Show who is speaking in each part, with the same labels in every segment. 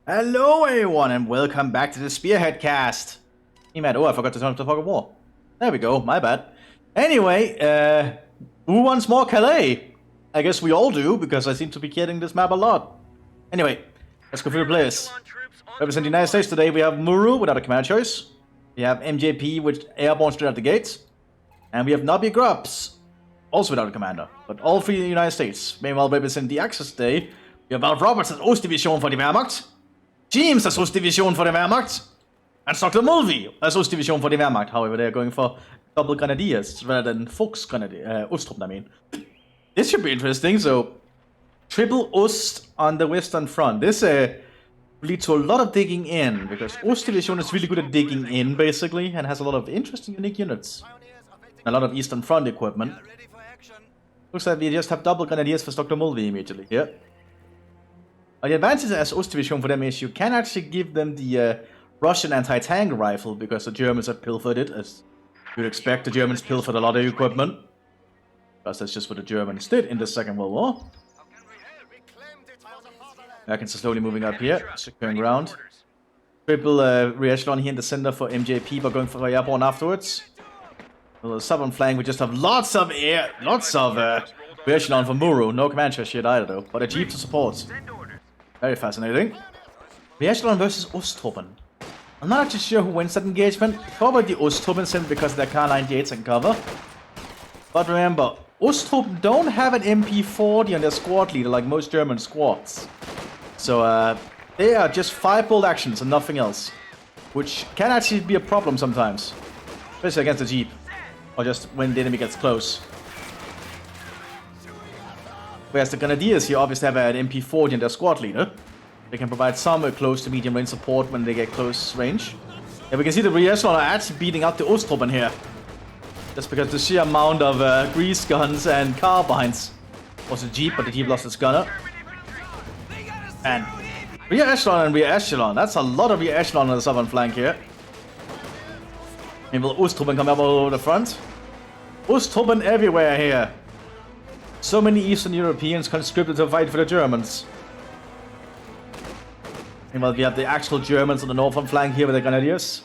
Speaker 1: Hello everyone and welcome back to the Spearhead cast. Hey Matt, I forgot to turn off the fog of war. There we go, my bad. Anyway, who wants more Calais? I guess we all do, because I seem to be getting this map a lot. Anyway, let's go through the players. Representing the United States today, we have Muru without a command choice. We have MJP with airborne straight out the gates. And we have Nobby Grubs, also without a commander, but all three in the United States. Meanwhile, representing the Axis today, we have Ralph Roberts as Ostdivision for the Wehrmacht. James as Ostdivision for the Wehrmacht. And Dr. Mulvey as Ostdivision for the Wehrmacht. However, they're going for double grenadiers rather than Fuchs grenadier, Ostruppen, I mean. This should be interesting. So, triple Ost on the Western Front. This lead to a lot of digging in, because Ostdivision is really good at digging in, basically, and has a lot of interesting, unique units. A lot of Eastern Front equipment. Looks like we just have double grenadiers for Dr. Mulvey immediately here. The advantage as Ostdivision for them is you can actually give them the Russian anti-tank rifle, because the Germans have pilfered it, as you'd expect. The Germans pilfered a lot of equipment, because that's just what the Germans did in the Second World War. Americans are slowly moving up here, securing ground. Triple re-echelon here in the center for MJP, but going for airborne afterwards. On the southern flank, we just have lots of re-echelon for Muru. No command choice yet either, though, but a jeep to support. Very fascinating. Re-echelon versus Ostruppen. I'm not actually sure who wins that engagement. Probably Ostruppen, simply because their Kar-98s can cover. But remember, Ostruppen don't have an MP40 on their squad leader like most German squads. So they are just 5 bolt actions and nothing else. Which can actually be a problem sometimes. Especially against the jeep. Or just when the enemy gets close. Whereas the Grenadiers here obviously have an MP40 in their squad leader. They can provide some close to medium range support when they get close range. Yeah, we can see the re-echelon are actually beating up the Ostruppen here. Just because the sheer amount of grease guns and carbines. Was a jeep, but the jeep lost its gunner. And re-echelon and re-echelon. That's a lot of re-echelon on the southern flank here. Maybe will Ostruppen come up all over the front? Ostruppen everywhere here. So many Eastern Europeans conscripted to fight for the Germans. Meanwhile, we have the actual Germans on the northern flank here with the Grenadiers.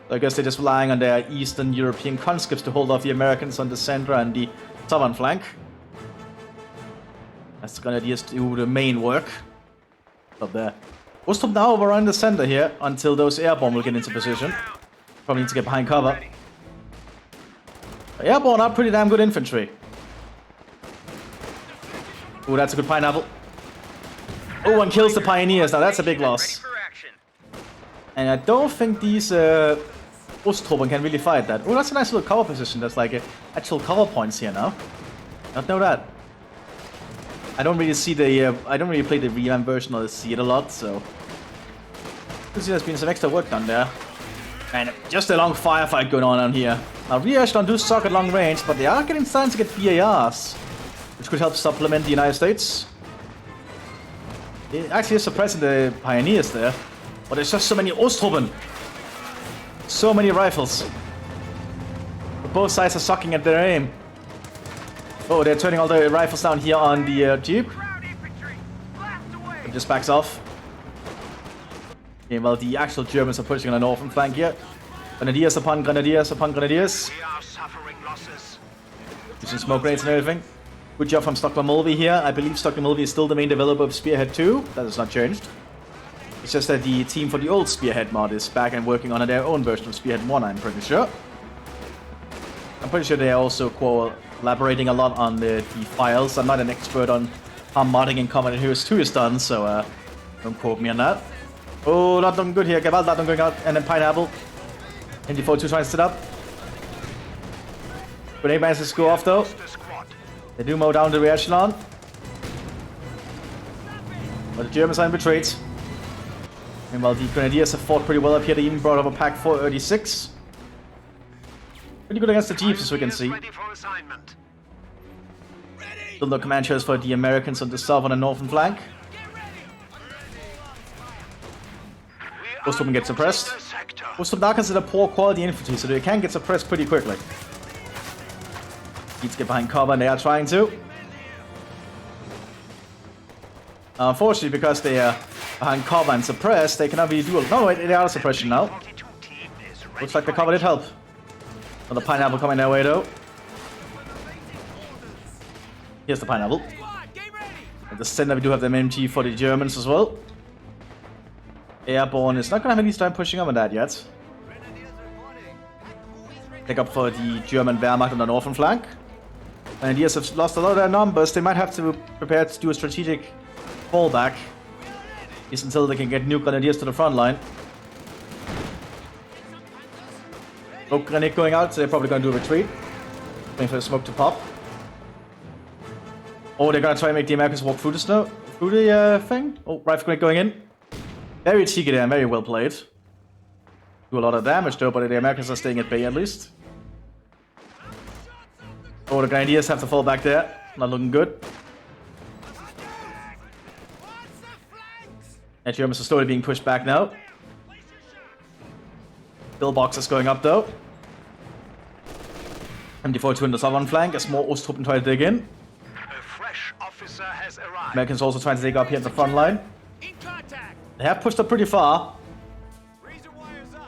Speaker 1: So I guess they're just relying on their Eastern European conscripts to hold off the Americans on the center and the southern flank. As the Grenadiers do the main work. Up there. Ostruppen now overrun the center here until those airborne will get into position. Probably need to get behind cover. The airborne are pretty damn good infantry. Ooh, that's a good pineapple. Oh, and kills the pioneers. Now that's a big loss. And I don't think these Ostruppen can really fight that. Oh, that's a nice little cover position. That's like actual cover points here now. Not know that. I don't really see the. I don't really play the revamp version or see it a lot, so. You can see there's been some extra work done there. And just a long firefight going on here. Now, re-echelon do suck at long range, but they are getting starting to get BARs. Which could help supplement the United States. It actually is suppressing the pioneers there. But there's just so many Ostruppen. So many rifles. But both sides are sucking at their aim. Oh, they're turning all the rifles down here on the jeep. It just backs off. Okay, well, the actual Germans are pushing on the northern flank here. Grenadiers upon grenadiers upon grenadiers. Using smoke grenades and everything. Good job from Dr. Mulvey here. I believe Dr. Mulvey is still the main developer of Spearhead 2. That has not changed. It's just that the team for the old Spearhead mod is back and working on their own version of Spearhead 1, I'm pretty sure. I'm pretty sure they are also collaborating a lot on the files. I'm not an expert on how modding in Commodore Heroes 2 is done, so don't quote me on that. Oh, not looking good here. Gewalt not going out, and then Pineapple. ND42 trying to sit up. Grenade manages to go off though. They do mow down the re-echelon. But the Germans are in retreat. Meanwhile, the Grenadiers have fought pretty well up here. They even brought up a Pack 436. Pretty good against the jeeps, as we can see. Still no command choice for the Americans on the southern and northern flank. Ostruppen gets suppressed. Ostruppen are considered poor quality infantry, so they can get suppressed pretty quickly. Need to get behind cover, and they are trying to. Unfortunately, because they behind cover and suppress, they cannot really do it. No, wait, they are suppression now. Looks like the cover did help. Another pineapple coming their way though. Here's the pineapple. At the center we do have the MG for the Germans as well. Airborne is not gonna have any time pushing up on that yet. Pick up for the German Wehrmacht on the northern flank. Grenadiers have lost a lot of their numbers. They might have to prepare to do a strategic fallback. Just until they can get new Grenadiers to the front line. Smoke grenade going out, so they're probably gonna do a retreat. Waiting for the smoke to pop. Oh, they're gonna try and make the Americans walk through the snow, through the thing. Oh, rifle grenade going in. Very cheeky there and very well played. Do a lot of damage though, but the Americans are staying at bay at least. Oh, the Grenadiers have to fall back there. Not looking good. And Germans are slowly being pushed back now. Pillbox going up though. MD42 in the southern flank as more Osttruppen try to dig in.
Speaker 2: A fresh officer has arrived.
Speaker 1: Americans also trying to dig up here at the front line. They have pushed up pretty far.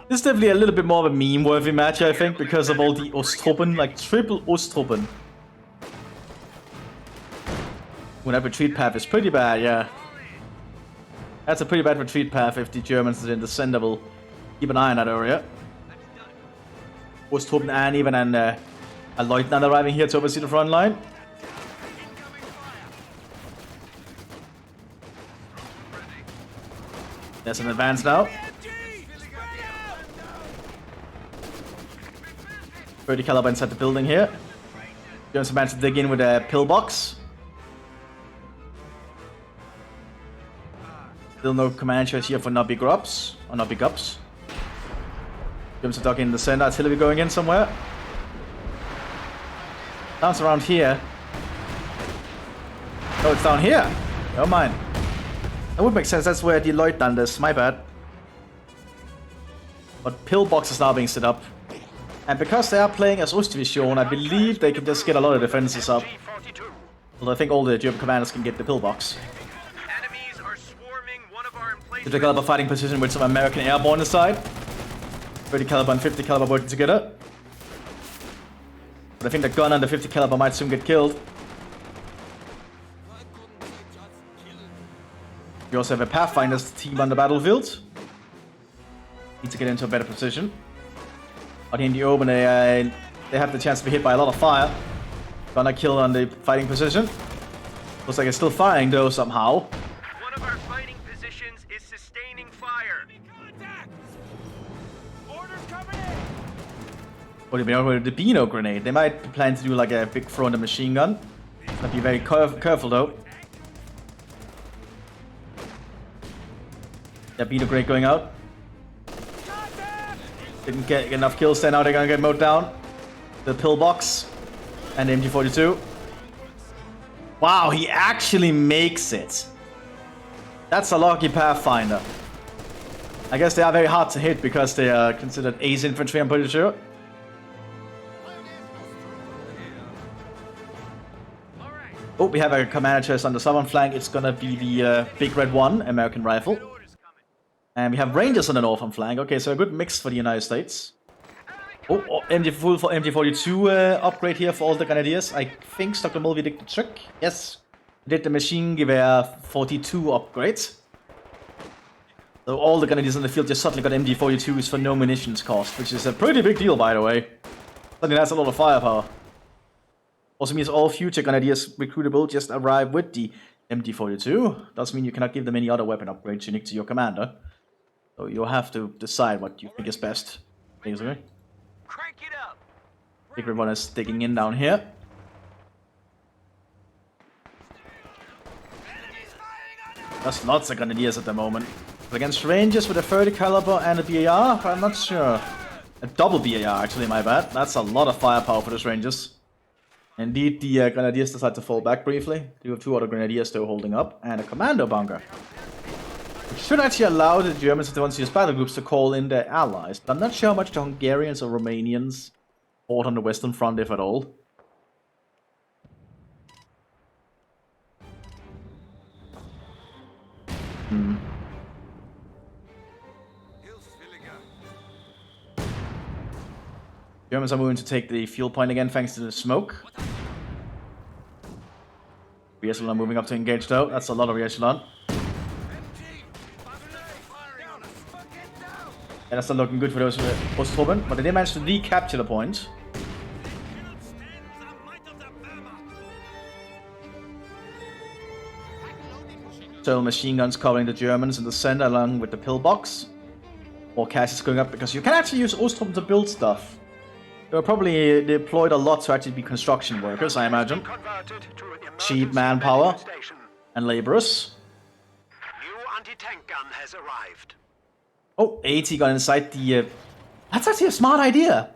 Speaker 1: This is definitely a little bit more of a meme-worthy match, I think, because of all the Osttruppen, like triple Osttruppen. When that retreat path is pretty bad, yeah. That's a pretty bad retreat path if the Germans in the center will keep an eye on that area. Osttruppen and even a Lieutenant arriving here to oversee the front line. There's an advance now. 30 caliber inside the building here. Germans managed to dig in with a pillbox. Still no command choice here for Nobby Grubs. Or Nobby Gups. Germans are ducking in the center. Artillery going in somewhere. Sounds around here. Oh, it's down here. Never mind. That would make sense. That's where the Lieutenant is. My bad. But pillbox is now being set up. And because they are playing as Ostdivision, I believe they can just get a lot of defenses up. Although I think all the German commanders can get the pillbox. The caliber fighting position with some American airborne aside. 30 caliber and 50 caliber working together. But I think the gun and the 50 caliber might soon get killed. We also have a Pathfinder's team on the battlefield. Need to get into a better position. Out here in the open, they have the chance to be hit by a lot of fire. Gonna kill on the fighting position. Looks like it's still firing though somehow.
Speaker 2: One of our fighting positions is sustaining fire. Orders coming in.
Speaker 1: What do you mean with the Beano grenade? They might plan to do like a big throw on the machine gun. Gotta be very careful though. Yeah, Beano grenade going out. Didn't get enough kills there, now they're gonna get mowed down. The pillbox and the MG42. Wow, he actually makes it. That's a lucky Pathfinder. I guess they are very hard to hit because they are considered ace infantry, I'm pretty sure. Oh, we have a commander chest on the southern flank. It's gonna be the Big Red One, American rifle. And we have Rangers on the northern flank. Okay, so a good mix for the United States. Oh, MG42 upgrade here for all the Grenadiers. I think Dr. Mulvey did the trick. Yes, did the Machine Gewehr 42 upgrade. So all the Grenadiers in the field just suddenly got MG42s for no munitions cost, which is a pretty big deal, by the way. Suddenly that's a lot of firepower. Also means all future Grenadiers recruitable just arrive with the MG42. Doesn't mean you cannot give them any other weapon upgrades unique to your commander. So you'll have to decide what you think is best, basically.
Speaker 2: Crank it up.
Speaker 1: Big Red One is digging in down here. There's lots of Grenadiers at the moment. But against Rangers with a 30 caliber and a BAR, I'm not sure. A double BAR, actually, my bad. That's a lot of firepower for those Rangers. Indeed, the Grenadiers decide to fall back briefly. You have two other Grenadiers still holding up, and a Commando bunker. Which should actually allow the Germans, if they want to use battle groups, to call in their allies. But I'm not sure how much the Hungarians or Romanians fought on the Western Front, if at all. Germans are moving to take the fuel point again thanks to the smoke. Realism are moving up to engage though. That's a lot of Realism. And that's not looking good for those Osttruppen, but they did manage to recapture the point. So machine guns covering the Germans in the center along with the pillbox. More cash is going up because you can actually use Osttruppen to build stuff. They were probably deployed a lot to actually be construction workers, I imagine. Cheap manpower and laborers.
Speaker 2: New anti-tank gun has arrived.
Speaker 1: Oh, 80 gun inside the... That's actually a smart idea!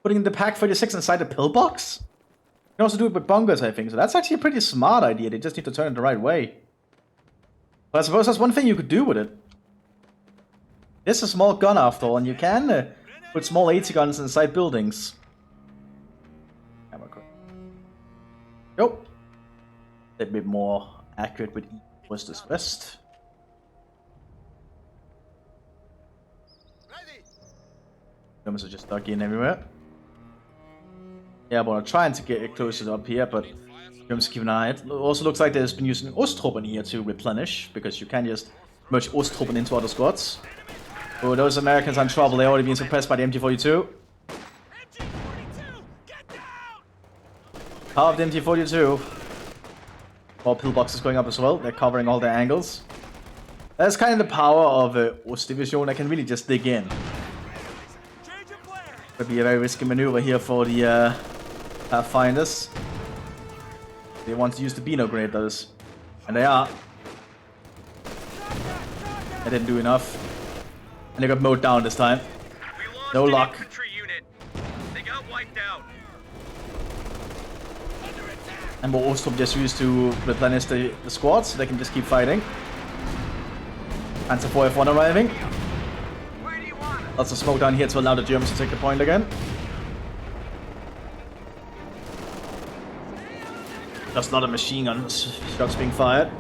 Speaker 1: Putting the Pack 36 inside the pillbox? You can also do it with bunkers, I think. So that's actually a pretty smart idea. They just need to turn it the right way. But I suppose that's one thing you could do with it. It's a small gun after all, and you can put small 80 guns inside buildings. Go. A bit more accurate with East versus West. Germans are just stuck in everywhere. Yeah, but I'm trying to get it closer up here, but Germans keep an eye on it. Also looks like there's been using Osttruppen here to replenish, because you can just merge Osttruppen into other squads. Oh, those Americans are in trouble. They're already being suppressed by the MG42. Half the MG42. More pillboxes going up as well. They're covering all their angles. That's kind of the power of Ostdivision. They can really just dig in. Could be a very risky maneuver here for the Pathfinders. They want to use the Beano grenade, those. And they are. They didn't do enough. And they got mowed down this time. No luck.
Speaker 2: They got wiped out.
Speaker 1: And what Osttruppen just used to replenish the squads, so they can just keep fighting. Panzer IV F1 arriving. Lots of smoke down here to allow the Germans to take the point again. Just a lot of machine gun shots being fired.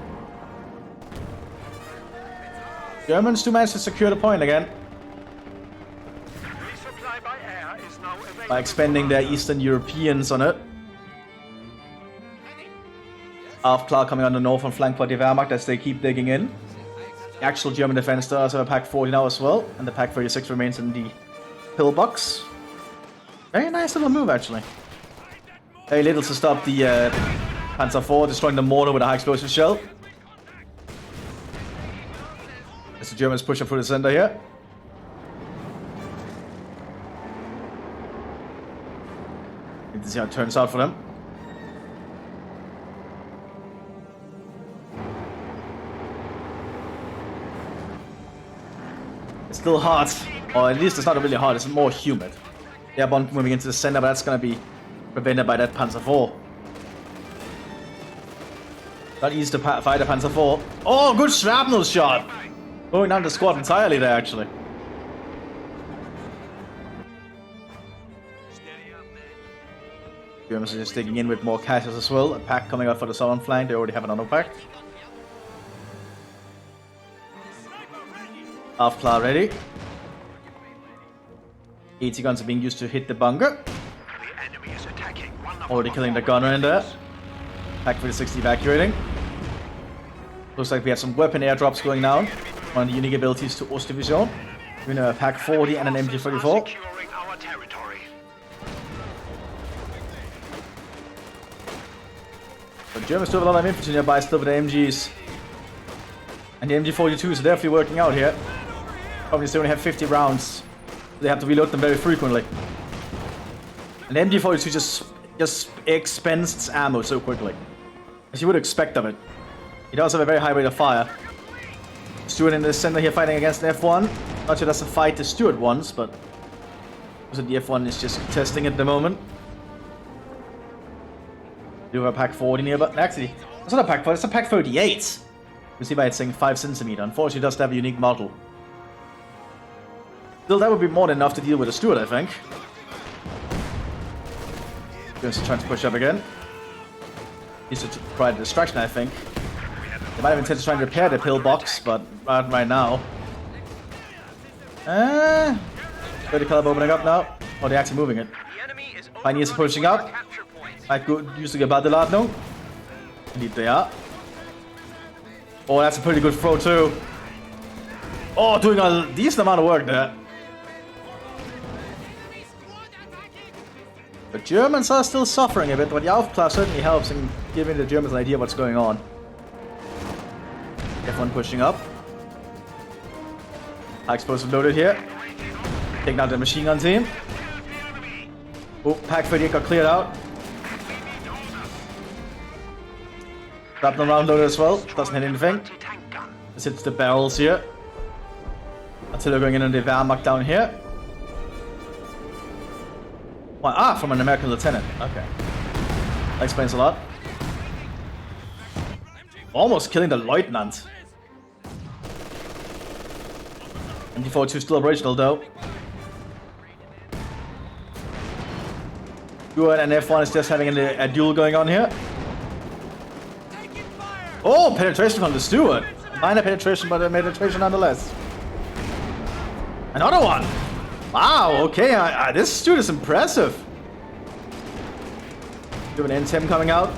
Speaker 1: Germans do manage to secure the point again.
Speaker 2: Resupply by air is now available.
Speaker 1: By expending their Eastern Europeans on it. Afklar coming on the northern flank for the Wehrmacht as they keep digging in. The actual German defense does have a Pack 40 now as well, and the Pack 36 remains in the pillbox. Very nice little move actually. Very little to stop the Panzer IV destroying the mortar with a high explosive shell. As the Germans push up through the center here. Need to see how it turns out for them. It's still hot, or at least it's not really hot, it's more humid. They are moving into the center, but that's gonna be prevented by that Panzer IV. Not easy to fight a Panzer IV. Oh, good shrapnel shot! Going down the squad entirely there, actually. Germans are just digging in with more caches as well. A pack coming up for the southern flank. They already have another pack. Afklar ready. 80 guns are being used to hit the bunker.
Speaker 2: The enemy is attacking.
Speaker 1: Already killing the gunner in there. Pack 46 evacuating. Looks like we have some weapon airdrops going down. One of the unique abilities to Ostdivision. We have a Pack 40 and an MG44.
Speaker 2: Securing our territory.
Speaker 1: The Germans do have a lot of infantry nearby still with the MGs. And the MG42s are definitely working out here. Obviously they only have 50 rounds. They have to reload them very frequently. And the MG42 just expends its ammo so quickly. As you would expect of it. It does have a very high rate of fire. Stuart in the center here fighting against the F1. Not sure that's a fight the Stuart wants, but the F1 is just testing at the moment. Do have a Pack 40 nearby. Actually, it's not a Pack 40, it's a Pack 38. You see by it saying 5 centimeter. Unfortunately, it does have a unique model. Still, that would be more than enough to deal with a Stuart, I think. Just trying to push up again. Needs to provide a distraction, I think. They might have intended to try and repair the pillbox, but not right now. 30 caliber opening up now. Oh, they're actually moving it. Pioneers are pushing up. I could use to get battle out now. Indeed they are. Oh, that's a pretty good throw too. Oh, doing a decent amount of work there. The Germans are still suffering a bit, but the Aufklar certainly helps in giving the Germans an idea what's going on. F1 pushing up. High explosive loaded here. Taking out the machine gun team. Oh, Pack 38 got cleared out. Grabbing around loaded as well. Doesn't hit anything. Just hits the barrels here. Until they're going in on the Wehrmacht down here. Well, ah, from an American lieutenant. Okay. That explains a lot. Almost killing the lieutenant. MD-42 still operational though. Stuart and F1 is just having a duel going on here. Oh, penetration on the Stuart. Minor penetration, but a penetration nonetheless. Another one. Wow, okay, this Stuart is impressive. Do an N10 coming out.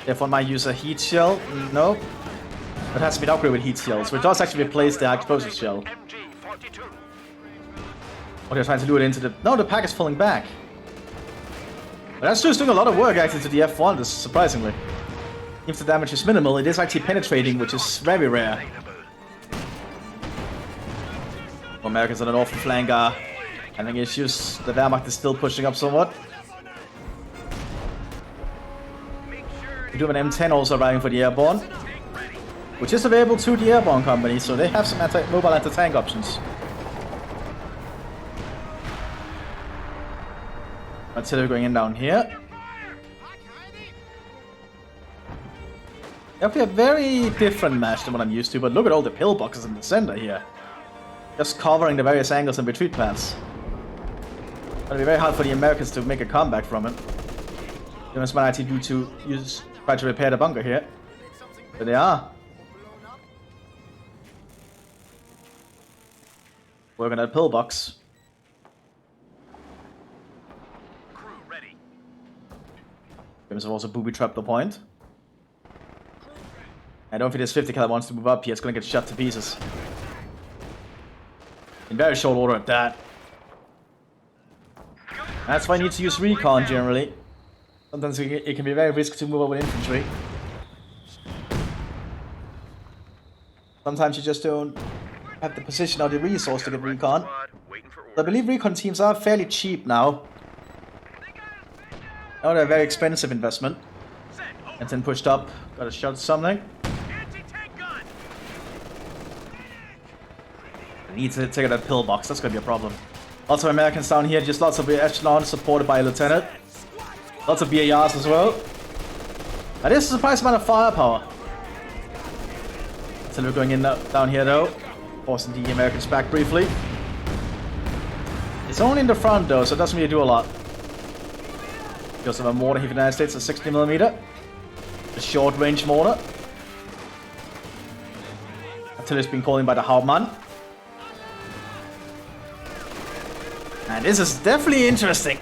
Speaker 1: F1 might use a heat shell. No. It has been upgraded with heat shells, which does actually replace the explosive shell. Oh, they're trying to lure it into the... No, the pack is falling back. But that's just doing a lot of work actually to the F1, surprisingly. If the damage is minimal, it is actually penetrating, which is very rare. Americans on an awful flank are having issues. The Wehrmacht is still pushing up somewhat. We do have an M10 also arriving for the airborne, which is available to the airborne company, so they have some mobile anti-tank options. Artillery going in down here. Definitely a very different match than what I'm used to, but look at all the pillboxes in the center here. Just covering the various angles and retreat paths. It'll be very hard for the Americans to make a comeback from it. Germans might actually try to repair the bunker here. But they are. Working at pillbox. Germans have also booby-trapped the point. I don't think this 50 cal wants to move up here. It's going to get shot to pieces. In very short order at that. That's why I need to use recon generally. Sometimes it can be very risky to move up with infantry. Sometimes you just don't have the position or the resource to get recon. I believe recon teams are fairly cheap now. Now they're a very expensive investment. And then pushed up. Got a shot at something. Need to take out that pillbox, that's gonna be a problem. Lots of Americans down here, just lots of echelons supported by a lieutenant. Lots of BARs as well. That is a surprising amount of firepower. So we're going in down here though. Forcing the Americans back briefly. It's only in the front though, so it doesn't really do a lot. We also have a mortar here for the United States, a 60mm. A short range mortar. Until it's been called in by the Hauptmann. And this is definitely interesting.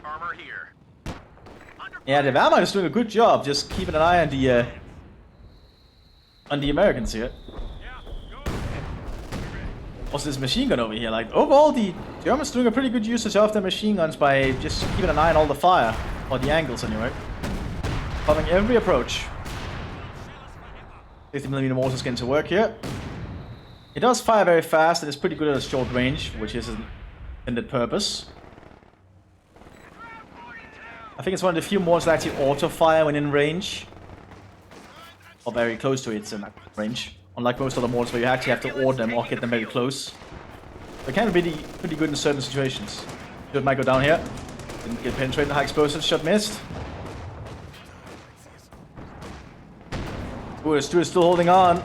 Speaker 2: Armor here.
Speaker 1: Yeah, the Wehrmacht is doing a good job, just keeping an eye on the Americans here. What's this machine gun over here? Like, overall, the Germans doing a pretty good usage of their machine guns by just keeping an eye on all the fire, or the angles anyway. Following every approach. 50mm mortars getting to work here. It does fire very fast and it's pretty good at a short range, which is an intended purpose. I think it's one of the few mortars that actually auto-fire when in range. Or very close to its range. Unlike most other mortars where you actually have to order them or get them very close. They can be pretty good in certain situations. Stuart might go down here. Didn't get penetrated, high explosive, shot missed. Ooh, Stuart's still holding on.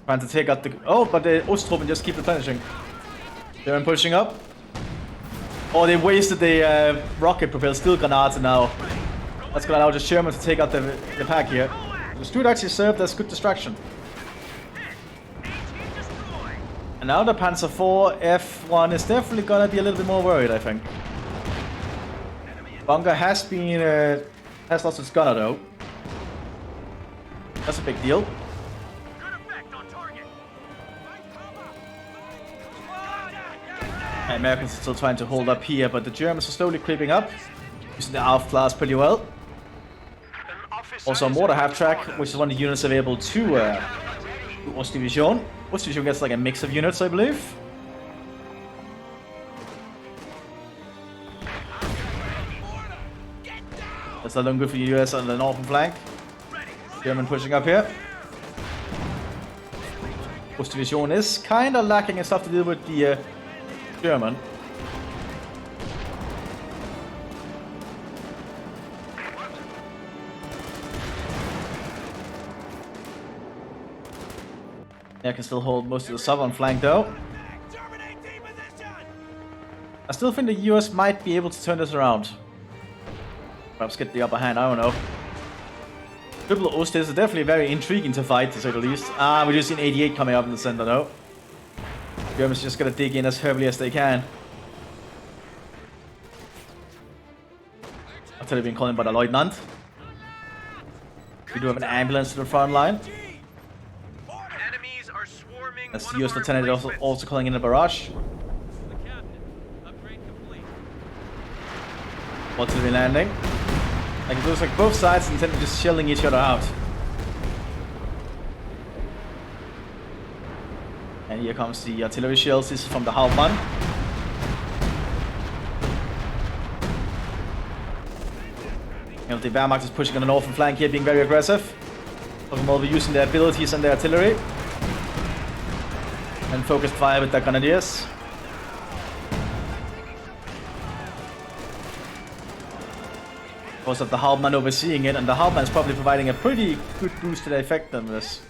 Speaker 1: Trying to take out the... Oh, but the Osttruppen just keep replenishing. They're pushing up. Oh, they wasted the rocket-propelled steel grenades now. That's gonna allow the Sherman to take out the pack here. The Stuart actually served as good distraction. And now the Panzer IV F1 is definitely gonna be a little bit more worried, I think. Bunker has been has lost its gunner though. That's a big deal. The Americans are still trying to hold up here, but the Germans are slowly creeping up, using the ARF class pretty well. Also a mortar half-track, which is one of the units available to Ostdivision. Ostdivision gets like a mix of units, I believe. That's not looking good for the US on the northern flank. German pushing up here. Ostdivision is kind of lacking in stuff to deal with the German. I can still hold most of the southern flank though. I still think the US might be able to turn this around. Perhaps get the upper hand, I don't know. Triple Ost is definitely very intriguing to fight, to say the least. We're just seeing 88 coming up in the center though. Germans just gonna dig in as heavily as they can. Artillery being called in by the Lieutenant. We do have an ambulance to the front line. That's the US Lieutenant also calling in a barrage. Artillery landing. Like it looks like both sides intend to just shelling each other out. And here comes the artillery shells. This is from the Hauptmann. You know, the Wehrmacht is pushing on the northern flank here, being very aggressive. Will be using their abilities and their artillery. And focused fire with their grenadiers. Of course, of the Hauptmann overseeing it, and the Hauptmann is probably providing a pretty good boost to the effectiveness.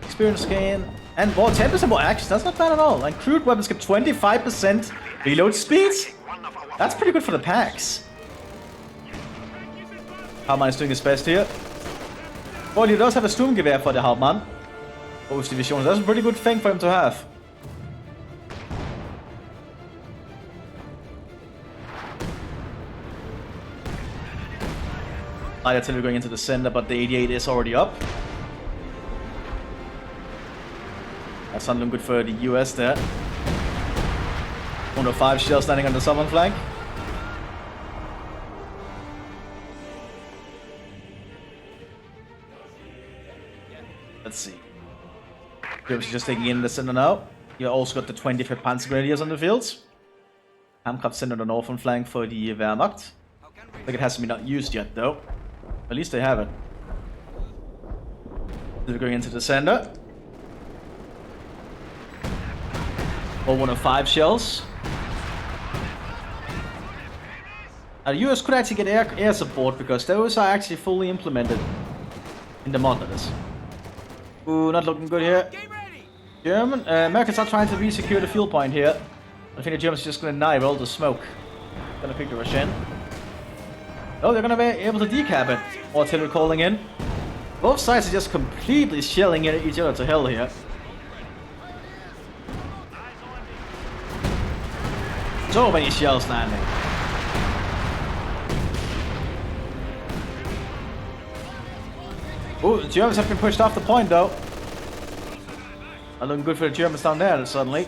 Speaker 1: Experience gain and more 10% more action. That's not bad at all. And crude weapons get 25% reload speeds. That's pretty good for the packs. Hauptmann is doing his best here. Well, he does have a Sturmgewehr for the Hauptmann. Ostdivision. That's a pretty good thing for him to have. Light artillery going into the center, but the 88 is already up. That's not looking good for the US there. 105 shells landing on the southern flank. Let's see. Germans just taking in the center now. You also got the 25th Panzer Grenadiers on the field. Handcraft center on the northern flank for the Wehrmacht. I think it hasn't been not used yet though. At least they have it. They're going into the center. Or 105 shells. The US could actually get air support because those are actually fully implemented in the mod of this. Ooh, not looking good here. Americans are trying to re-secure the fuel point here. I think the Germans are just gonna deny all the smoke. Gonna pick the rush in. Oh, they're gonna be able to decap it. Artillery calling in. Both sides are just completely shelling each other to hell here. So many shells landing. Oh, the Germans have been pushed off the point though. Not looking good for the Germans down there suddenly.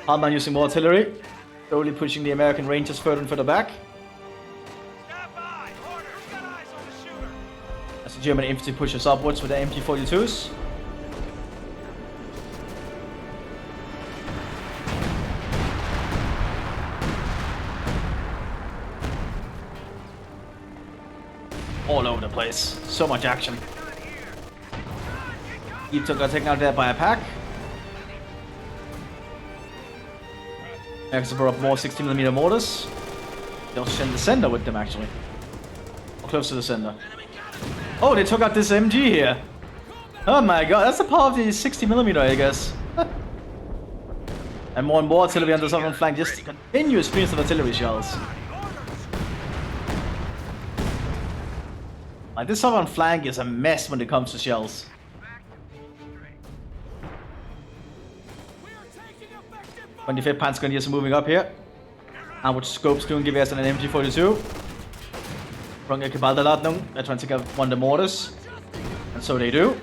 Speaker 1: Hauptmann using more artillery. Slowly pushing the American Rangers further and further back. As the German infantry pushes upwards with the MT-42s. All over the place. So much action. He got taken out there by a pack. Next, brought up more 60mm mortars. They'll send the center with them actually. Or close to the center. Oh, they took out this MG here. Oh my god, that's the power of the 60mm, I guess. And more artillery on the southern flank. Just continuous streams of artillery shells. Like, this southern flank is a mess when it comes to shells. 25th Panzergrenadiers are moving up here. And with scopes doing Gewehren an MG42. Runge Gebalderladung. They're trying to get one of the mortars. And so they do.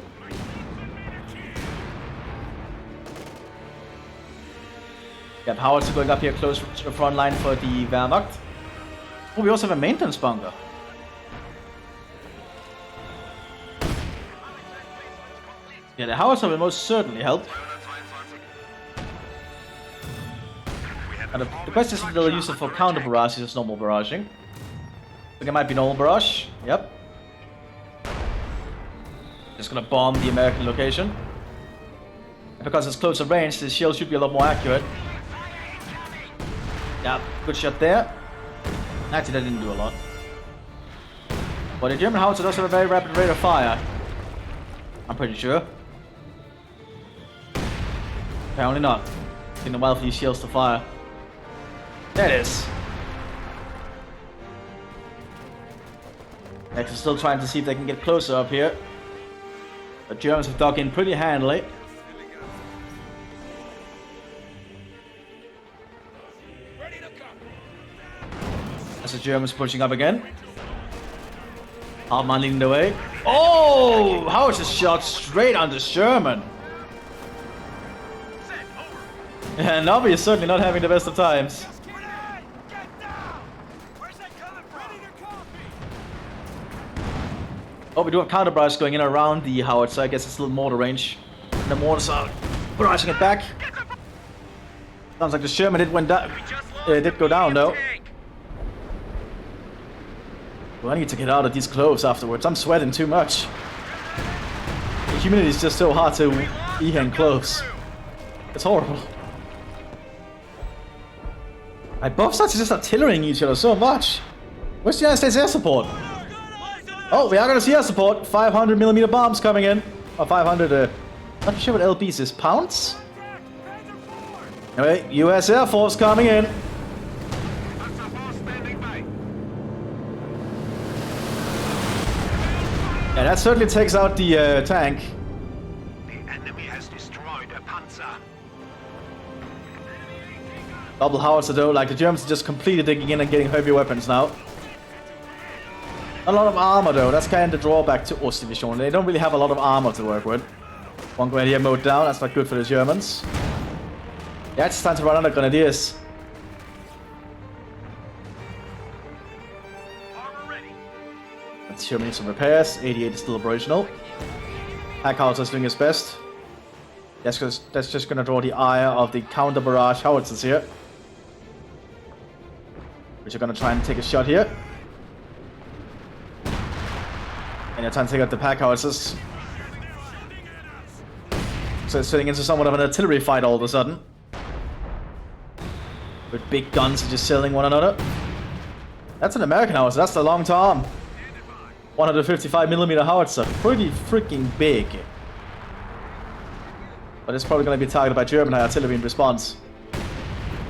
Speaker 1: Yep, Howards are going up here close to the front line for the Wehrmacht. Oh, we also have a maintenance bunker. Yeah, the Howards will most certainly help. And the question is if they'll use it for counter barrages or normal barraging. I think it might be normal barrage. Yep. Just gonna bomb the American location. And because it's closer range, the shield should be a lot more accurate. Yeah, good shot there. Actually, that didn't do a lot. But the German howitzer does have a very rapid rate of fire. I'm pretty sure. Apparently not. Taking a while for these shields to fire. There it is. Next is still trying to see if they can get closer up here. The Germans have dug in pretty handily. As the Germans pushing up again. Hartmann leading the way. Oh! How is this shot straight on this German? And Nobby is certainly not having the best of times. Oh, we do have counter barrage going in around the Howard, so I guess it's a little mortar range. And the mortars are barraging it back. Sounds like the Sherman did go down though. Well, I need to get out of these clothes afterwards. I'm sweating too much. The humidity is just so hard to be in clothes. It's horrible. My both sides are just artillerying each other so much. Where's the United States air support? Oh, we are going to see air support. 500mm bombs coming in. Or 500, not sure what LBs is. Pounds? Anyway, US Air Force coming in. Yeah, that certainly takes out the tank.
Speaker 2: The enemy has destroyed a Panzer.
Speaker 1: Double howitzer though, like the Germans are just completely digging in and getting heavy weapons now. A lot of armor though, that's kind of the drawback to Ostdivision. They don't really have a lot of armor to work with. One grenadier mowed down, that's not good for the Germans. Yeah, it's time to run out of grenadiers. Let's Germany need some repairs. 88 is still operational. Packhauser's doing his best. That's just gonna draw the ire of the counter barrage howitzers here. Which are gonna try and take a shot here. And they're trying to take out the pack howitzers. So it's turning into somewhat of an artillery fight all of a sudden. With big guns just selling one another. That's an American howitzer, that's the long Tom. 155mm howitzer, pretty freaking big. But it's probably going to be targeted by German artillery in response.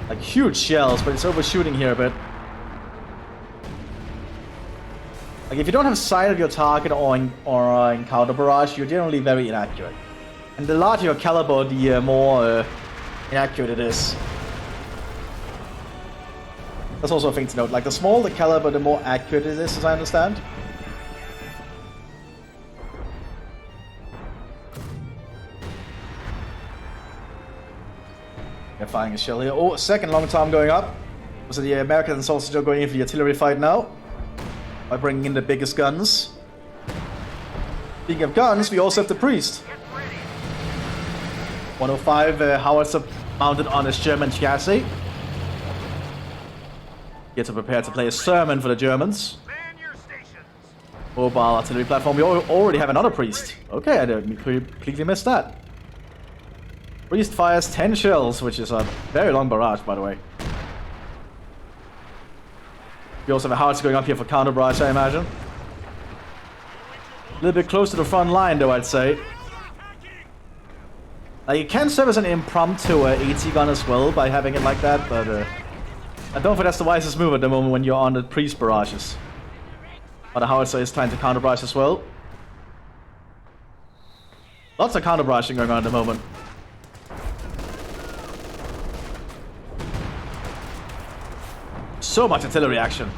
Speaker 1: Like huge shells, but it's overshooting here a bit. Like if you don't have sight of your target or in counter barrage, you're generally very inaccurate. And the larger your caliber, the more inaccurate it is. That's also a thing to note. Like the smaller the caliber, the more accurate it is, as I understand. They're firing a shell here. Oh, second long time going up. So the Americans also still going in for the artillery fight now. By bringing in the biggest guns. Speaking of guns, we also have the priest. 105 howitzer mounted on his German chassis. Get to prepare to play a sermon for the Germans. Mobile artillery platform. We already have another priest. Okay, I completely missed that. Priest fires 10 shells, which is a very long barrage, by the way. We also have a howitzer going up here for counter barrage, I imagine. A little bit close to the front line, though, I'd say. Now, you can serve as an impromptu AT gun as well by having it like that, but I don't think that's the wisest move at the moment when you're on the priest barrages. But the howitzer is trying to counter barrage as well. Lots of counter barraging going on at the moment. So much artillery action.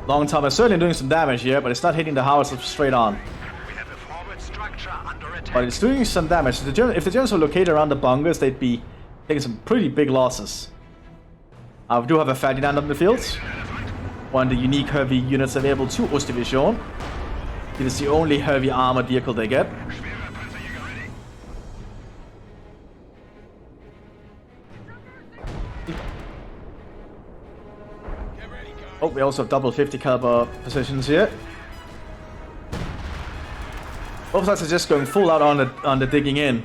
Speaker 1: Long Tom is certainly doing some damage here, but it's not hitting the house straight on.
Speaker 2: We have a forward structure under attack.
Speaker 1: But it's doing some damage. If the Germans were located around the bunkers, they'd be taking some pretty big losses. We do have a Ferdinand on the field. One of the unique heavy units available to Ostdivision. It is the only heavy armored vehicle they get. Oh, we also have double 50 caliber positions here. Both sides are just going full out on the digging in.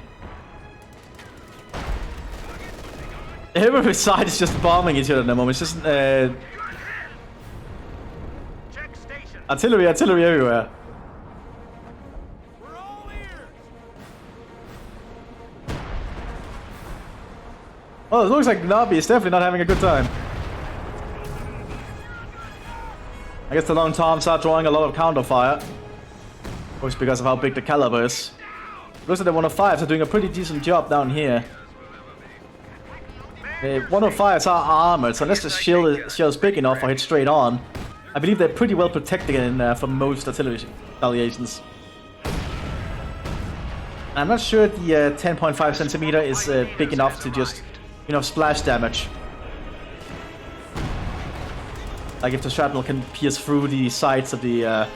Speaker 1: Every side is just bombing each other at the moment. It's just artillery everywhere. Oh, it looks like Nabi is definitely not having a good time. I guess the Long Toms are drawing a lot of counter fire. Of course, because of how big the caliber is. Looks like the 105s are doing a pretty decent job down here. The 105s are armored, so unless the shield is big enough or hit straight on, I believe they're pretty well protected from most artillery retaliations. I'm not sure the 10.5 centimeter is big enough to just, splash damage. Like if the shrapnel can pierce through the sides of the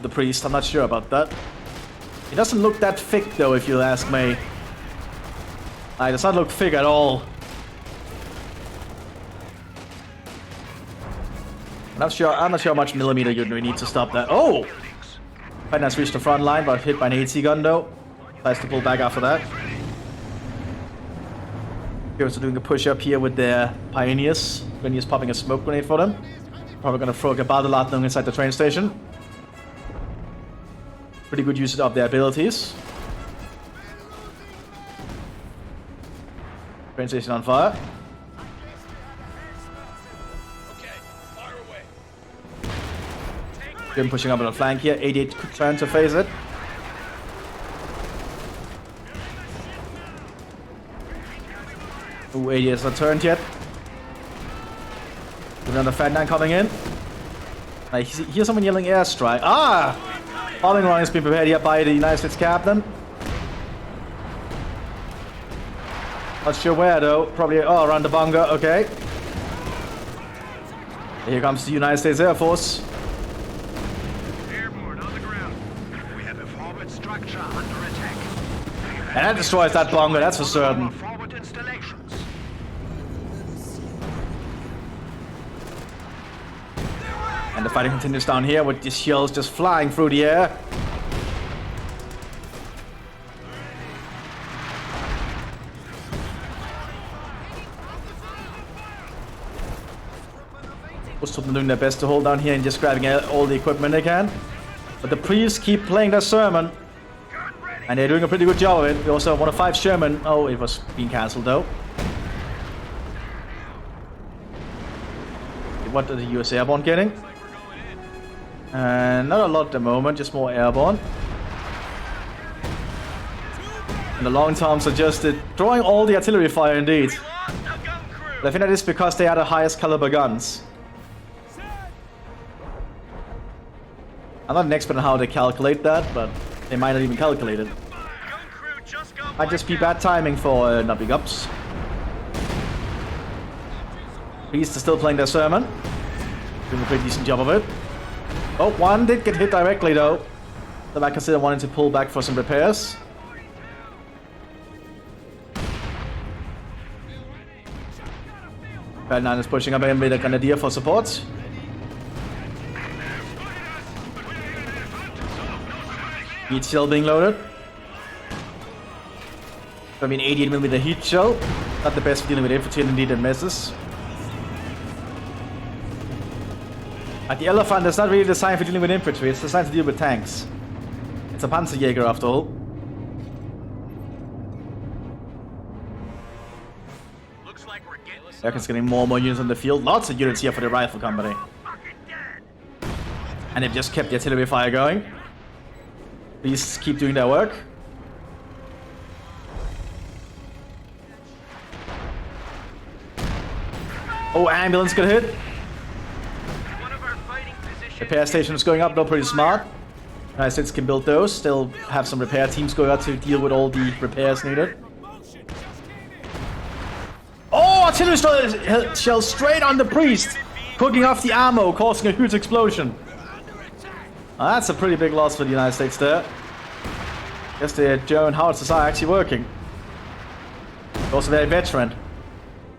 Speaker 1: priest, I'm not sure about that. It doesn't look that thick though, if you ask me. It does not look thick at all. I'm not sure how much millimeter you need to stop that. Oh! Ferdinand's reached the front line, but hit by an AT gun though. Tries to pull back after that. They're also doing a push up here with their pioneers. Pioneers popping a smoke grenade for them. Probably gonna throw a Gebadeladung inside the train station. Pretty good use of their abilities. Train station on fire. Grim pushing up on the flank here. 88 trying to phase it. Ooh, 88 is not turned yet. Another Ferdinand coming in. I hear someone yelling airstrike. Ah! Bombing run has been prepared here by the United States captain. Not sure where though. Probably around the bunker. Okay. Here comes the United States Air Force.
Speaker 2: Airborne on the ground. We have a forward structure under attack.
Speaker 1: And that destroys that bunker, that's for certain.
Speaker 2: Forward installations.
Speaker 1: And the fighting continues down here with the shells just flying through the air. Most of them doing their best to hold down here and just grabbing all the equipment they can. But the priests keep playing their sermon. And they're doing a pretty good job of it. We also have 105 Sherman. Oh, it was being cancelled though. What are the US Airborne getting? Not a lot at the moment, just more airborne. And the Long Toms are just drawing all the artillery fire indeed. But I think that is because they are the highest caliber guns. I'm not an expert on how they calculate that, but they might not even calculate it. Might just be bad timing for Nabi Gups. Priests are still playing their sermon. Doing a pretty decent job of it. Oh, one did get hit directly though. So I consider wanting to pull back for some repairs. Ferdinand is pushing up in with a Grenadier for support. Heat shell being loaded. I mean, 88mm heat shell. Not the best for dealing with infantry and indeed it misses. But the Elephant is not really designed for dealing with infantry, it's designed to deal with tanks. It's a Panzerjäger after all.
Speaker 2: Looks like we're getting
Speaker 1: Americans getting more and more units on the field. Lots of units here for the rifle company. And they've just kept the artillery fire going. Please keep doing their work. Oh, ambulance got hit.
Speaker 2: One of our fighting positions.
Speaker 1: Repair station is going up, though, pretty smart. United States can build those. Still have some repair teams going out to deal with all the repairs needed. Oh, artillery shells straight on the priest, cooking off the ammo, causing a huge explosion. That's a pretty big loss for the United States there. Guess the German howitzers are actually working. Also very veteran.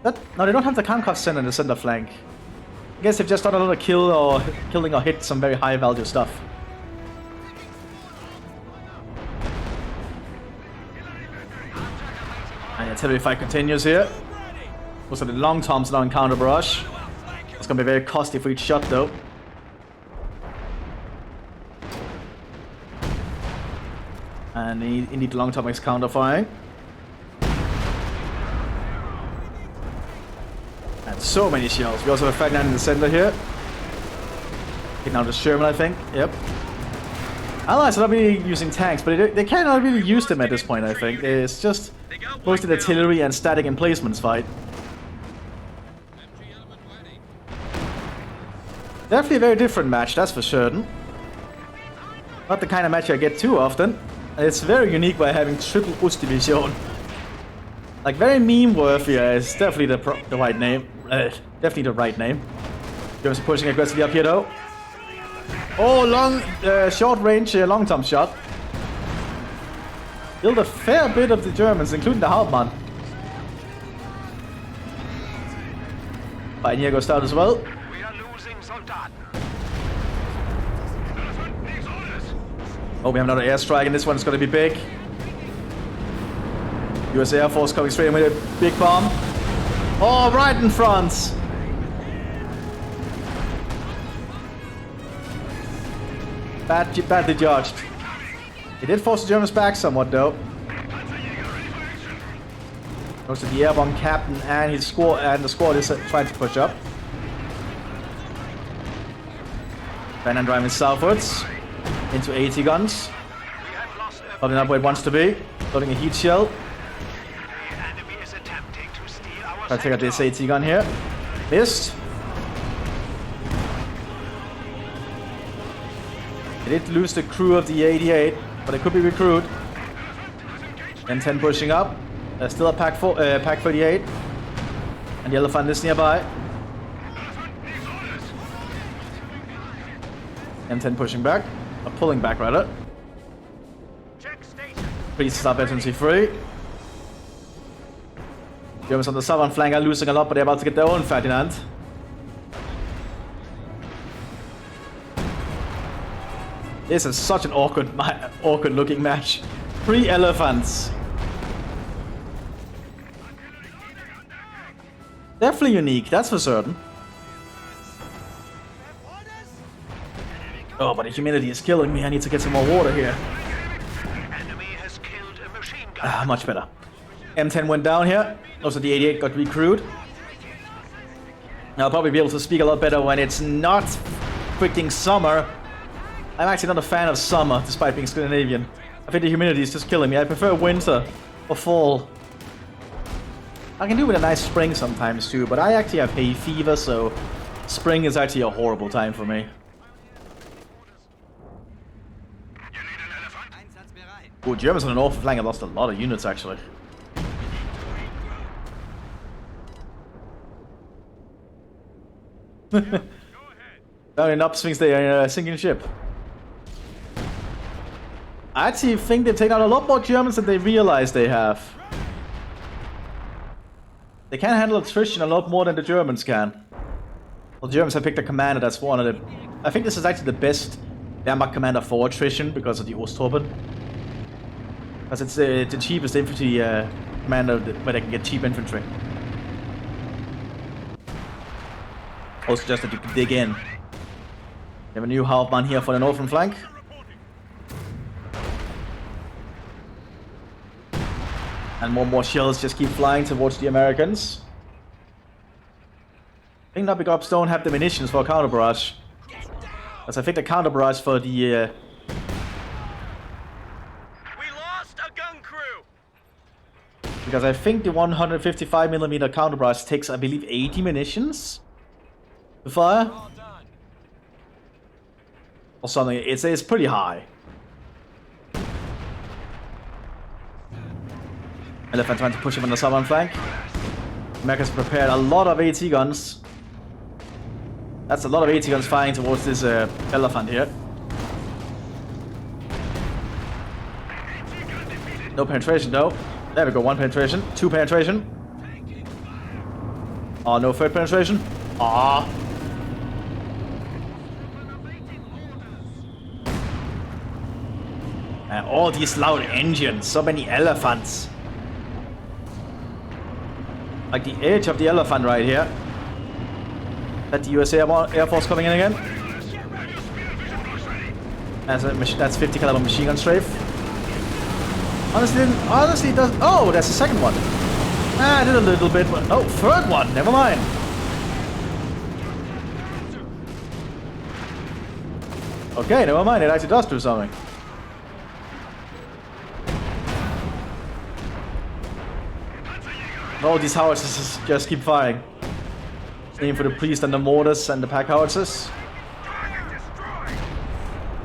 Speaker 1: No, they don't have the Kamkov center in the center flank. I guess they've just done a lot of killing or hit some very high value stuff. And the artillery fight continues here. Also the long toms now in counter barrage. It's gonna be very costly for each shot though. And indeed long tom is counter firing. And so many shells. We also have a Fat 9 in the center here. Hitting out the Sherman, I think. Yep. Allies are not really using tanks, but they cannot really use them at this point, I think. It's just mostly the artillery and static emplacements fight. Definitely a very different match, that's for certain. Not the kind of match I get too often. And it's very unique by having triple Ostdivision. Like, very meme-worthy is definitely the right name. Definitely the right name. Germans are pushing aggressively up here, though. Oh, long, short-range, long-tom shot. Killed a fair bit of the Germans, including the Hauptmann. Pioneer goes down as well.
Speaker 2: We are losing Soldaten.
Speaker 1: Oh, we have another airstrike, and this one's going to be big. US Air Force coming straight in with a big bomb. Oh, right in front! Badly judged. It did force the Germans back somewhat, though. Most of the airborne captain and his squad and the squad is trying to push up. Van and driving southwards into 80 guns. Holding up where it wants to be. Loading a heat shell. Try to take out this 80 gun here. Missed. They did lose the crew of the 88, but it could be recruit. M10 pushing up. Still a Pack 38. And the Elephant is nearby. M10 pushing back. Or pulling back, rather. Priests are veterancy free. Germans on the southern flank are losing a lot, but they're about to get their own Ferdinand. This is such an awkward looking match. 3 elephants. Definitely unique, that's for certain. Oh, but the humidity is killing me. I need to get some more water here. Much better. M10 went down here. Also, the 88 got recruited. I'll probably be able to speak a lot better when it's not freaking summer. I'm actually not a fan of summer, despite being Scandinavian. I think the humidity is just killing me. I prefer winter or fall. I can do with a nice spring sometimes too, but I actually have hay fever, so spring is actually a horrible time for me. Oh, Germans on the north flank have lost a lot of units actually. Down in upswings, they are a sinking ship. I actually think they've taken out a lot more Germans than they realize they have. They can handle attrition a lot more than the Germans can. Well, the Germans have picked a commander that's one of the... I think this is actually the best Wehrmacht commander for attrition because of the Osttorben. Because it's the cheapest infantry commander where they can get cheap infantry. Also just that you can dig in. We have a new Hauptmann here for the northern flank. And more shells just keep flying towards the Americans. I think Nobby Gops don't have the munitions for a counter barrage. Because I think the counter barrage for the...
Speaker 2: We lost a gun crew!
Speaker 1: because I think the 155mm counterblast takes, I believe, 80 munitions to fire. Or something. It's pretty high. Elephant trying to push him on the southern flank. Mech has prepared a lot of AT guns. That's a lot of AT guns firing towards this elephant here. No penetration though. There we go, 1 penetration, 2 penetration. Oh, no third penetration. Ah. And all these loud engines, so many elephants. Like the edge of the elephant right here. That the US Air Force coming in again. That's 50 caliber machine gun strafe. Honestly, it doesn't. Oh, that's the second one. Ah, I did a little bit. But, oh, third one. Never mind. Okay, never mind. It actually does do something. Oh, these howitzers just keep firing. Aim for the priest and the mortars and the pack howitzers.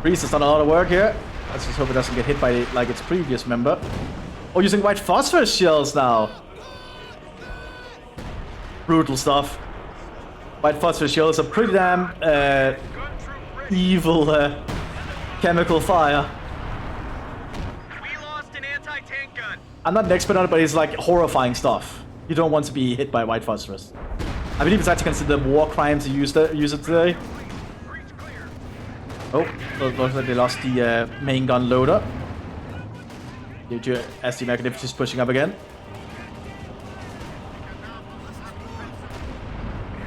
Speaker 1: Priest has done a lot of work here. Let's just hope it doesn't get hit by like its previous member. Oh, using white phosphorus shells now. Brutal stuff. White phosphorus shells are pretty damn evil chemical fire.
Speaker 2: We lost an anti-tank gun.
Speaker 1: I'm not an expert on it, but it's like horrifying stuff. You don't want to be hit by white phosphorus. I believe it's actually considered a war crime to use it today. Oh, looks like they lost the main gun loader. As the American infantry is pushing up again.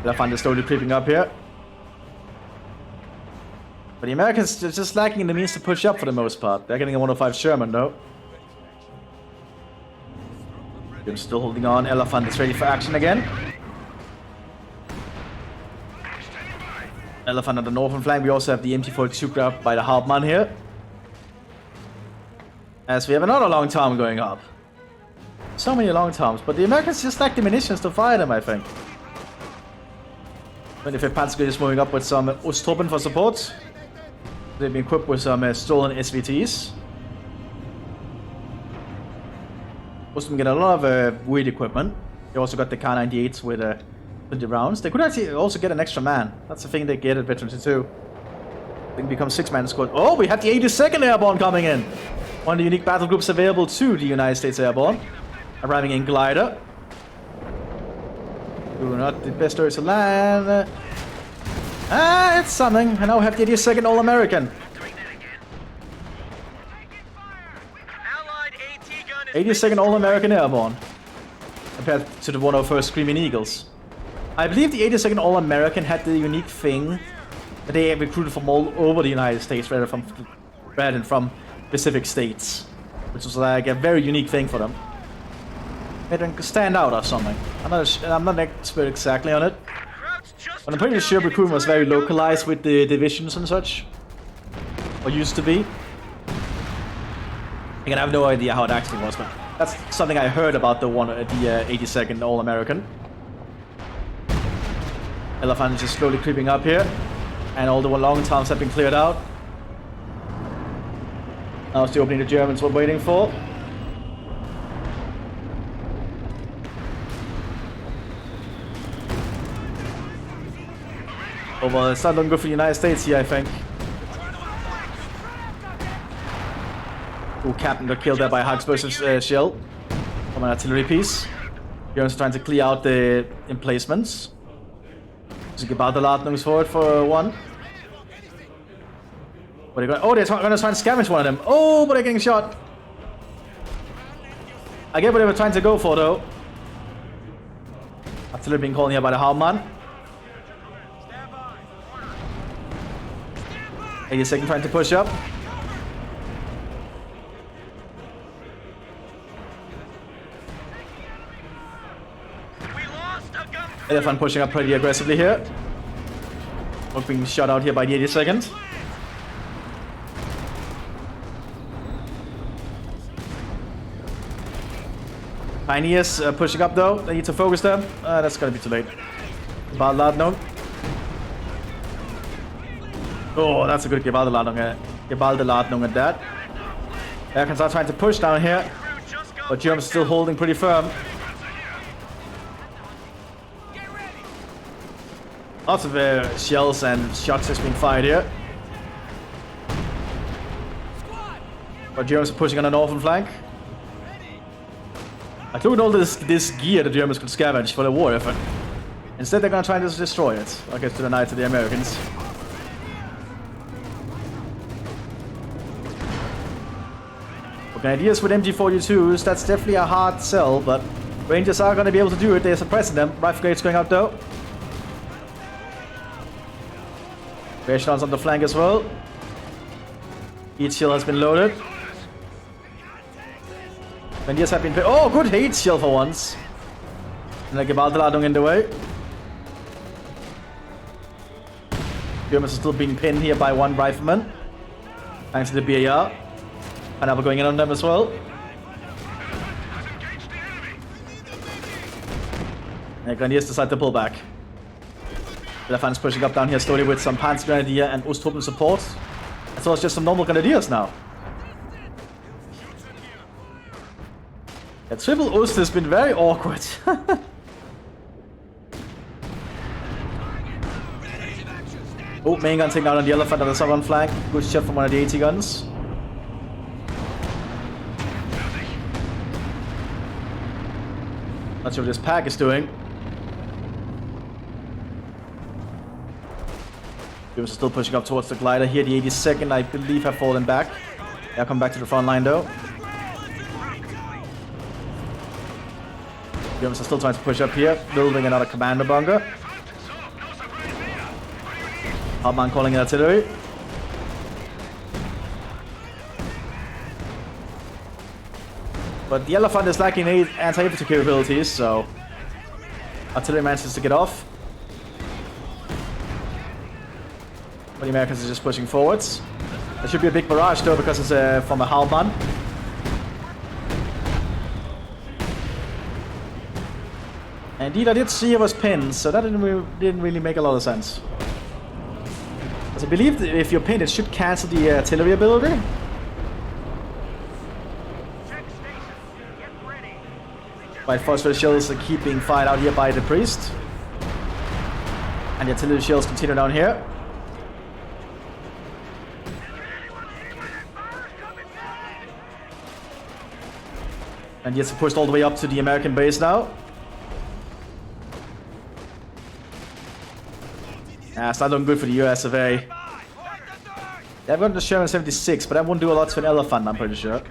Speaker 1: Elephant is slowly creeping up here. But the Americans are just lacking in the means to push up for the most part. They're getting a 105 Sherman though. They're still holding on. Elephant is ready for action again. Elephant on the northern flank. We also have the MT-42 grab by the Hauptmann here. As we have another long tom going up. So many long toms, but the Americans just lack the munitions to fire them, I think. 25th Panzer is moving up with some Osttruppen for support. They've been equipped with some stolen SVTs. Most of them get a lot of weird equipment. They also got the Kar-98s with 20 rounds. They could actually also get an extra man. That's the thing they get at Veteran 2. They can become 6-man squad. Oh, we had the 82nd Airborne coming in. One of the unique battle groups available to the United States Airborne. Arriving in glider. Do not the best way to land. Ah, it's something. I now have the 82nd All-American. 82nd All-American Airborne. Compared to the 101st Screaming Eagles. I believe the 82nd All-American had the unique thing that they recruited from all over the United States rather than from specific states. Which was like a very unique thing for them. Made them stand out or something. I'm not an expert exactly on it. But I'm pretty sure recruitment was very localized with the divisions and such. Or used to be. Again, I have no idea how it actually was, but that's something I heard about the 82nd All-American. Elephant is just slowly creeping up here. And all the long toms have been cleared out. Now it's the opening the Germans were waiting for. Oh well, it's not looking good for the United States here, I think. Ooh, Captain got killed there by a high explosive shell from an artillery piece. Germans are trying to clear out the emplacements. Just give out the Ladungsfort for one. What are they going? Oh, they're going to try and scavenge one of them. Oh, but they're getting shot. I get what they were trying to go for, though. Artillery being called here by the Hauptmann. 82nd trying to push up. Elephant pushing up pretty aggressively here. Not being shot out here by the 82nd. Tiny is pushing up though. They need to focus them. That's gonna be too late. Gebaldeladung. Oh, that's a good Gebaldeladung at that. Americans are trying to push down here, but Germans still holding pretty firm. Lots of shells and shots is being fired here. But Germans are pushing on the northern flank. I took all this gear the Germans could scavenge for the war effort. Instead they're gonna try to destroy it. I guess to the knights of the Americans. Ideas with MG42s, that's definitely a hard sell, but Rangers are going to be able to do it. They're suppressing them. Rifle Grade's going out though. Rationals on the flank as well. Heat shield has been loaded. Grenadiers have been... Oh, good heat shield for once. And the Gebaldeladung in the way. Germans are still being pinned here by one rifleman. Thanks to the BAR. And we're going in on them as well. And Grenadiers decide to pull back. Elephant's pushing up down here slowly with some Panzer Grenadier and Osttruppen support. As well as just some normal Grenadiers now. Yeah, triple Ost has been very awkward. Oh, main gun taking out on the Elephant on the southern flank. Good shot from one of the 80 guns. Not sure what this pack is doing. Germans are still pushing up towards the glider here. The 82nd, I believe, have fallen back. They'll come back to the front line though. Germans are still trying to push up here, building another commander bunker. Hauptmann calling in artillery. But the Elephant is lacking anti-infantry capabilities, so artillery manages to get off. But the Americans are just pushing forwards. There should be a big barrage though, because it's from a Hauptmann. Indeed, I did see it was pinned, so that didn't really make a lot of sense. Because I believe that if you're pinned, it should cancel the artillery ability. Right, phosphorus shells are keep being fired out here by the priest. And the artillery shells continue down here. And it's pushed all the way up to the American base now. It's not looking good for the US of A. They've got the Sherman 76, but that won't do a lot to an Elephant, I'm pretty sure.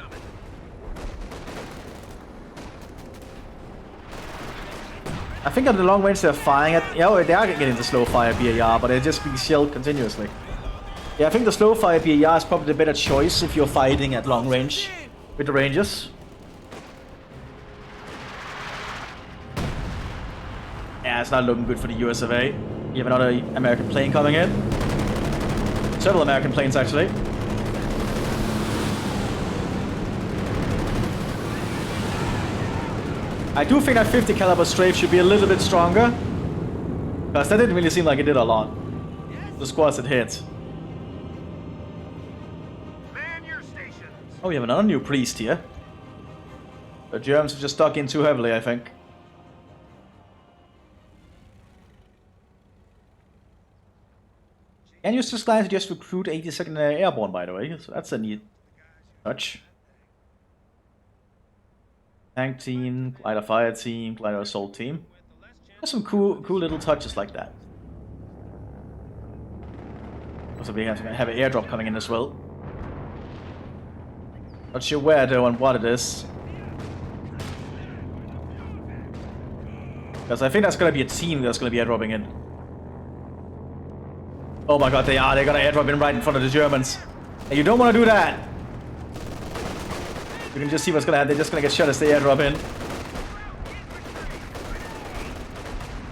Speaker 1: I think on the long range they're firing at... Yeah, they are getting the slow fire BAR, but they're just being shelled continuously. Yeah, I think the slow fire BAR is probably the better choice if you're fighting at long range with the Rangers. Yeah, it's not looking good for the US of A. You have another American plane coming in. Several American planes, actually. I do think that 50 caliber strafe should be a little bit stronger. Because that didn't really seem like it did a lot. The squads it hit. Oh, we have another new priest here. The Germans have just stuck in too heavily, I think. And use this line to just recruit 82nd Airborne, by the way. So that's a neat touch. Tank team, glider fire team, glider assault team. There's some cool little touches like that. Also, we have an airdrop coming in as well. Not sure where though and what it is. Because I think that's gonna be a team that's gonna be airdropping in. Oh my god, they're gonna airdrop in right in front of the Germans. And you don't wanna do that. You can just see what's gonna happen. They're just gonna get shot as they airdrop in.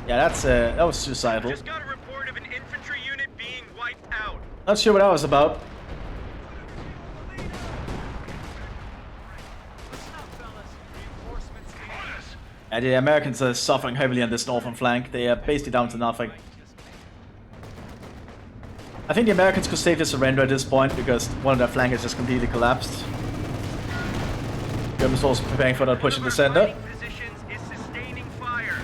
Speaker 1: Yeah, that was suicidal.
Speaker 2: Just got a report of an infantry unit being wiped out.
Speaker 1: Not sure what that was about. And the Americans are suffering heavily on this northern flank. They are basically down to nothing. I think the Americans could safely surrender at this point because one of their flankers just completely collapsed. Germans also preparing for that push in the center.
Speaker 2: Positions is sustaining fire.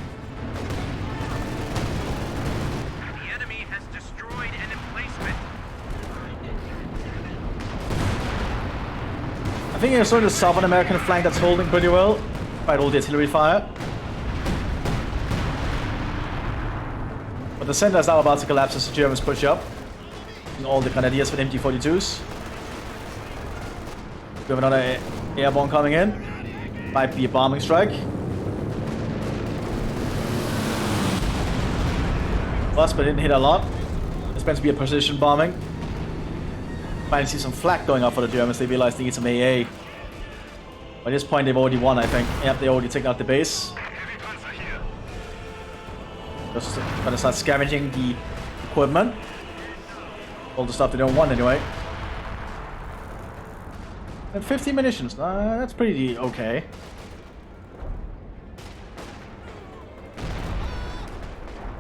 Speaker 2: The enemy has destroyed an emplacement.
Speaker 1: I think it's sort of the southern American flank that's holding pretty well, despite all the artillery fire. But the center is now about to collapse as the Germans push up. And all the Grenadiers with MG42s. We have another airborne coming in. Might be a bombing strike. Plus, but didn't hit a lot. It's meant to be a precision bombing. Finally see some flak going up for the Germans. They realize they need some AA. By this point, they've already won, I think. Yep, they already taken out the base. Just gonna start scavenging the equipment. All the stuff they don't want anyway. And 50 munitions. That's pretty okay.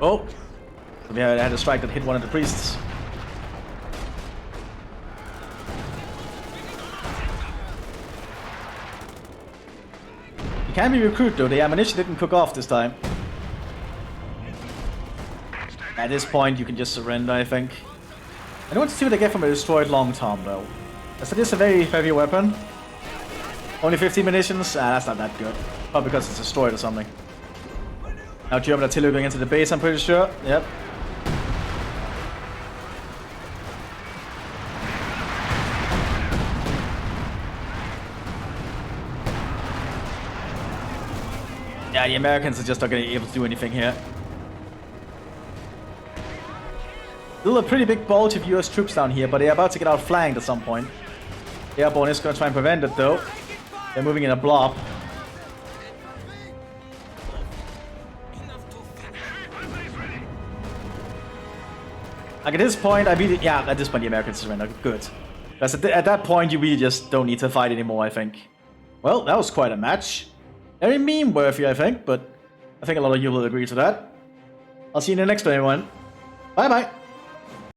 Speaker 1: Oh! We had a strike that hit one of the priests. You can be recruited though. The ammunition didn't cook off this time. At this point, you can just surrender, I think. I don't want to see what I get from a destroyed long tom, though. As it is a very heavy weapon. Only 15 munitions? That's not that good. Probably because it's destroyed or something. Now German artillery going into the base, I'm pretty sure. Yep. Yeah, the Americans are just not going to be able to do anything here. Still a pretty big bulge of US troops down here, but they're about to get outflanked at some point. The airborne is going to try and prevent it though. They're moving in a blob. Like at this point, at this point the Americans surrender. Good. Because at that point you really just don't need to fight anymore, I think. Well, that was quite a match. Very meme-worthy, I think, but I think a lot of you will agree to that. I'll see you in the next one, everyone. Bye-bye.